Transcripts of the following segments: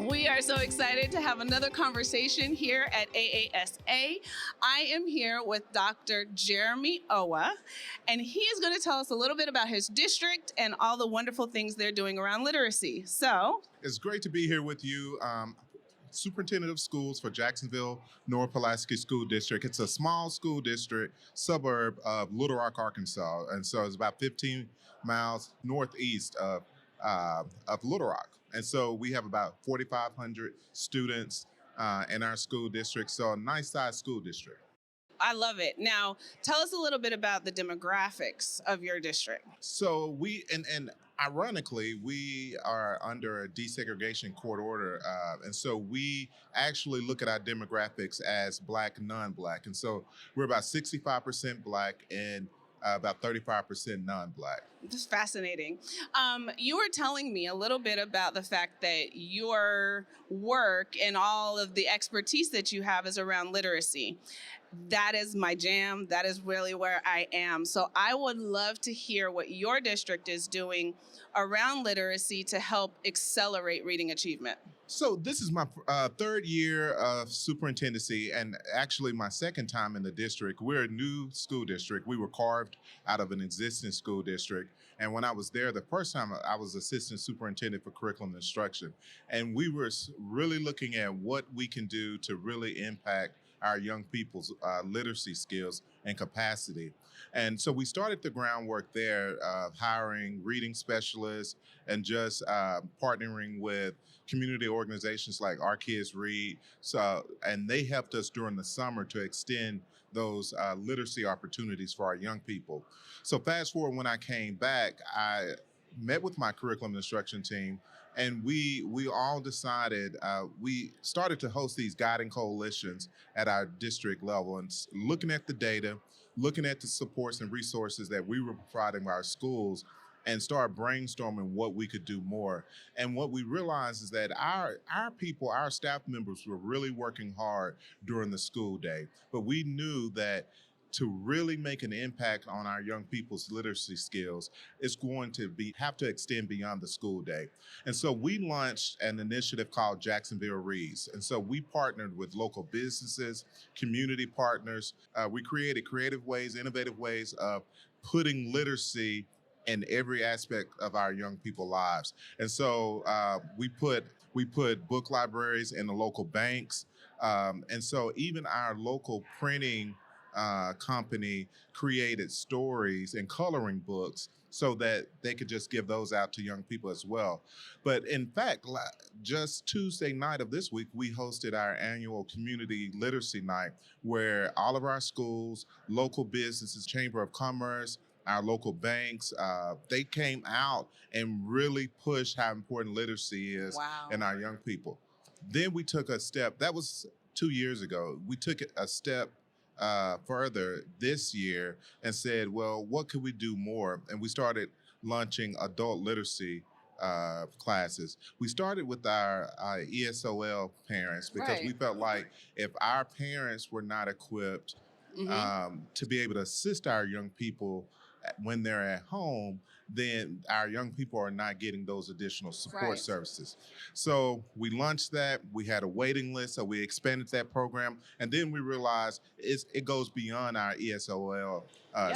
We are so excited to have another conversation here at AASA. I am here with Dr. Jeremy Owoh, and he is going to tell us a little bit about his district and all the wonderful things they're doing around literacy. So, it's great to be here with you. Superintendent of Schools for Jacksonville Pulaski School District. It's a small school district, suburb of Little Rock, Arkansas, and so it's about 15 miles northeast of Little Rock. And so we have about 4,500 students in our school district, so a nice sized school district. I love it. Now, tell us a little bit about the demographics of your district. So we, and ironically, we are under a desegregation court order. And so we actually look at our demographics as Black, non-Black. And so we're about 65% Black and about 35% non-Black. This is fascinating. You were telling me a little bit about the fact that your work and all of the expertise that you have is around literacy. That is my jam. That is really where I am. So I would love to hear what your district is doing around literacy to help accelerate reading achievement. So this is my third year of superintendency, and actually my second time in the district. We're a new school district. We were carved out of an existing school district. And when I was there, the first time I was assistant superintendent for curriculum and instruction. And we were really looking at what we can do to really impact our young people's literacy skills and capacity. And so we started the groundwork there of hiring reading specialists and just partnering with community organizations like Our Kids Read. And they helped us during the summer to extend those literacy opportunities for our young people. So fast forward, when I came back, I met with my curriculum instruction team, and we all decided, we started to host these guiding coalitions at our district level and looking at the data, looking at the supports and resources that we were providing to our schools, and start brainstorming what we could do more. And what we realized is that our people, our staff members were really working hard during the school day, but we knew that to really make an impact on our young people's literacy skills, it's going to have to extend beyond the school day. And so we launched an initiative called Jacksonville Reads. And so we partnered with local businesses, community partners. We created creative ways, innovative ways of putting literacy in every aspect of our young people's lives. And so we put book libraries in the local banks. And so even our local printing company created stories and coloring books so that they could just give those out to young people as well. But in fact, just Tuesday night of this week, we hosted our annual community literacy night where all of our schools, local businesses, Chamber of Commerce, our local banks, they came out and really pushed how important literacy is in our young people. Then we took a step, that was 2 years ago, we took it a step further this year and said, well, what could we do more? And we started launching adult literacy classes. We started with our ESOL parents because we felt like if our parents were not equipped to be able to assist our young people when they're at home, then our young people are not getting those additional support services. So we launched that. We had a waiting list, so we expanded that program. And then we realized it goes beyond our ESOL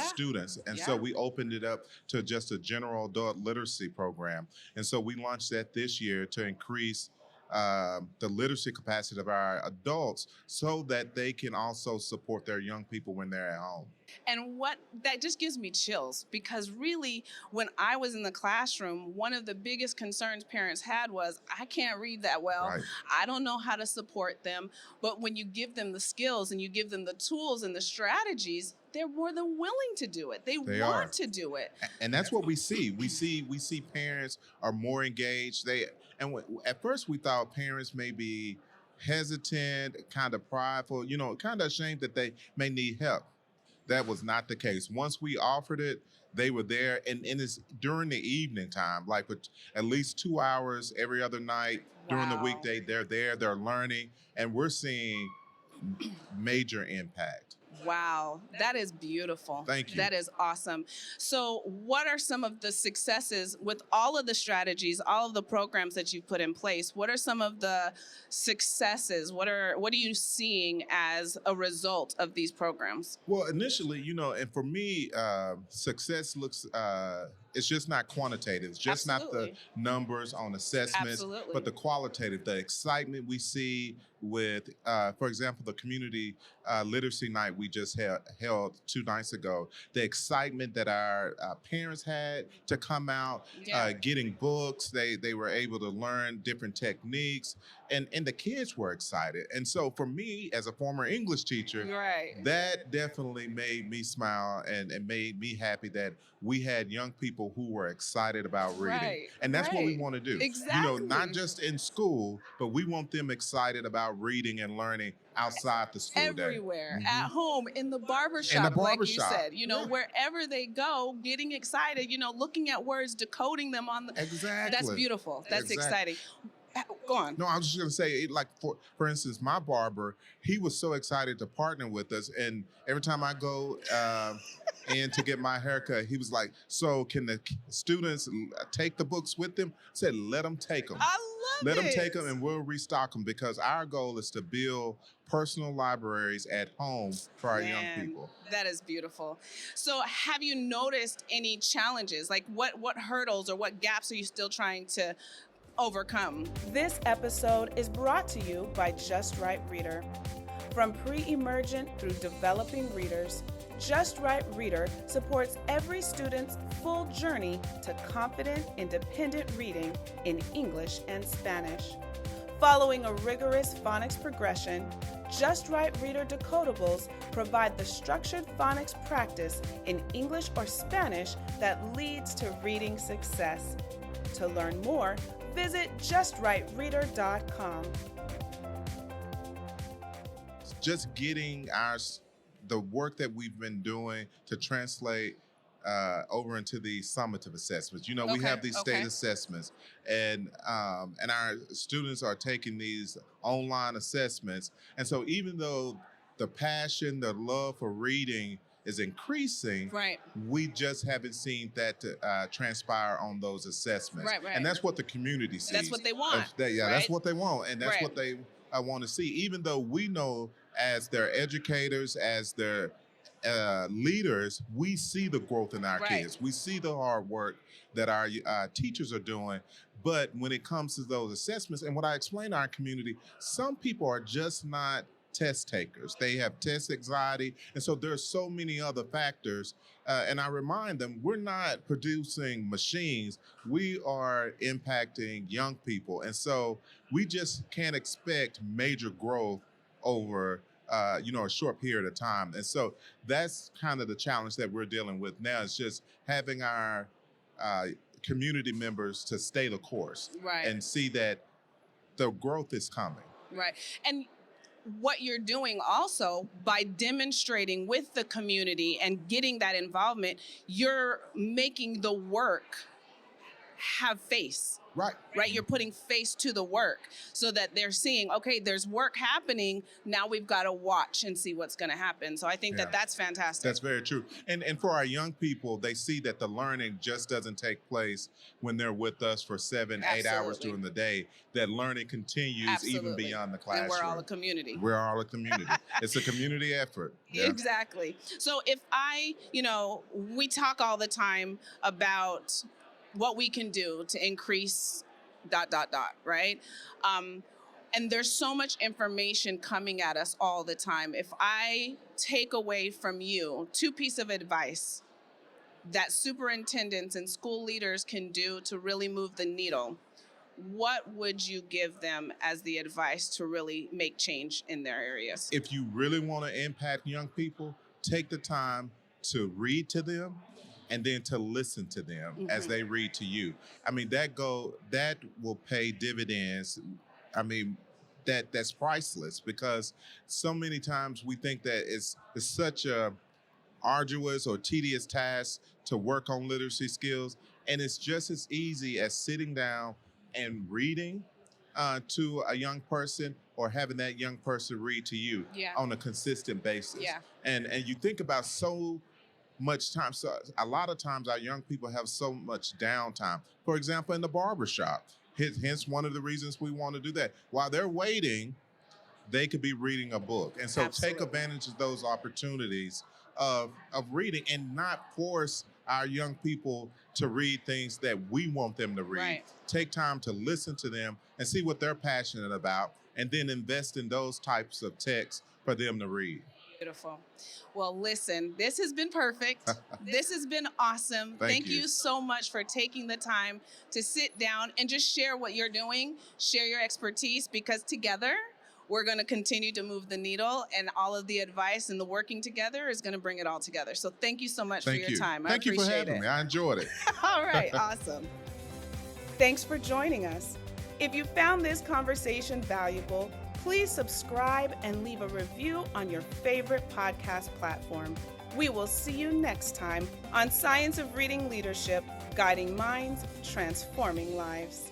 students. And so we opened it up to just a general adult literacy program. And so we launched that this year to increase the literacy capacity of our adults so that they can also support their young people when they're at home. And what that just gives me chills, because really when I was in the classroom, one of the biggest concerns parents had was, I can't read that well. I don't know how to support them. But when you give them the skills and you give them the tools and the strategies, they're more than willing to do it. They want to do it. And that's what we see. We see parents are more engaged. At first we thought parents may be hesitant, kind of prideful, kind of ashamed that they may need help. That was not the case. Once we offered it, they were there, and it's during the evening time, like at least 2 hours every other night during the weekday. They're there, they're learning, and we're seeing major impact. Wow, that is beautiful. Thank you. That is awesome. So, what are some of the successes with all of the strategies, all of the programs that you've put in place? What are some of the successes? What are you seeing as a result of these programs? Well, initially, and for me, success looks, it's just not quantitative. It's just not the Absolutely. numbers on assessments, Absolutely. but the qualitative, the excitement we see with, for example, the community literacy night we just held 2 nights ago, the excitement that our parents had to come out, Yeah. getting books, they were able to learn different techniques, and the kids were excited. And so for me, as a former English teacher, Right. that definitely made me smile and made me happy that we had young people who were excited about reading. Right. And that's what we Right. want to do. Exactly. Not just in school, but we want them excited about reading and learning outside the school day. Everywhere, Mhm. at home, in the barbershop, In the like you barbershop. said, Yeah. wherever they go, getting excited, looking at words, decoding them on the. Exactly. That's beautiful. That's Exactly. exciting. Go on. No, I was just gonna say, like for instance, my barber, he was so excited to partner with us, and every time I go in to get my haircut, he was like, "So can the students take the books with them?" I said, "Let them take them. I love Let it. them take them, and we'll restock them because our goal is to build personal libraries at home for our young Man, people." that is beautiful. So, have you noticed any challenges? Like, what hurdles or what gaps are you still trying to overcome? This episode is brought to you by Just Right Reader. From pre-emergent through developing readers, Just Right Reader supports every student's full journey to confident, independent reading in English and Spanish. Following a rigorous phonics progression, Just Right Reader decodables provide the structured phonics practice in English or Spanish that leads to reading success. To learn more, visit justrightreader.com. Just getting the work that we've been doing to translate over into the summative assessments. We Okay, have these state okay. assessments, and our students are taking these online assessments. And so, even though the passion, the love for reading is increasing, Right. we just haven't seen that transpire on those assessments. Right, right. And that's what the community sees. That's what they want, That's right? what they want, and that's Right. what they want to see. Even though we know, as their educators, as their leaders, we see the growth in our Right. kids. We see the hard work that our teachers are doing. But when it comes to those assessments, and what I explain to our community, some people are just not test takers. They have test anxiety. And so there's so many other factors. And I remind them, we're not producing machines. We are impacting young people. And so we just can't expect major growth over a short period of time. And so that's kind of the challenge that we're dealing with now. It's just having our community members to stay the course, Right. and see that the growth is coming. Right. And what you're doing also by demonstrating with the community and getting that involvement, you're making the work have face. Right. Right? You're putting face to the work so that they're seeing, okay, there's work happening. Now we've got to watch and see what's going to happen. So I think Yeah. that's fantastic. That's very true. And for our young people, they see that the learning just doesn't take place when they're with us for 7-8 hours Absolutely. during the day. That learning continues even Absolutely. beyond the classroom. And we're all a community. We're all a community. It's a community effort. Yeah. Exactly. So if we talk all the time about what we can do to increase ... right? And there's so much information coming at us all the time. If I take away from you 2 pieces of advice that superintendents and school leaders can do to really move the needle, what would you give them as the advice to really make change in their areas? If you really want to impact young people, take the time to read to them and then to listen to them as they read to you. I mean, that will pay dividends. I mean, that's priceless, because so many times we think that it's such a arduous or tedious task to work on literacy skills, and it's just as easy as sitting down and reading to a young person, or having that young person read to you Yeah. on a consistent basis. Yeah. And you think about so much time. So a lot of times our young people have so much downtime. For example, in the barber shop. Hence one of the reasons we want to do that. While they're waiting, they could be reading a book. And so Absolutely. take advantage of those opportunities of reading and not force our young people to read things that we want them to read. Right. Take time to listen to them and see what they're passionate about, and then invest in those types of texts for them to read. Beautiful. Well, listen, this has been perfect. This has been awesome. Thank you you so much for taking the time to sit down and just share what you're doing, share your expertise, because together we're going to continue to move the needle, and all of the advice and the working together is going to bring it all together. So thank you so much for your time. Thank you for having me. I enjoyed it. All right, awesome. Thanks for joining us. If you found this conversation valuable, please subscribe and leave a review on your favorite podcast platform. We will see you next time on Science of Reading Leadership, guiding minds, transforming lives.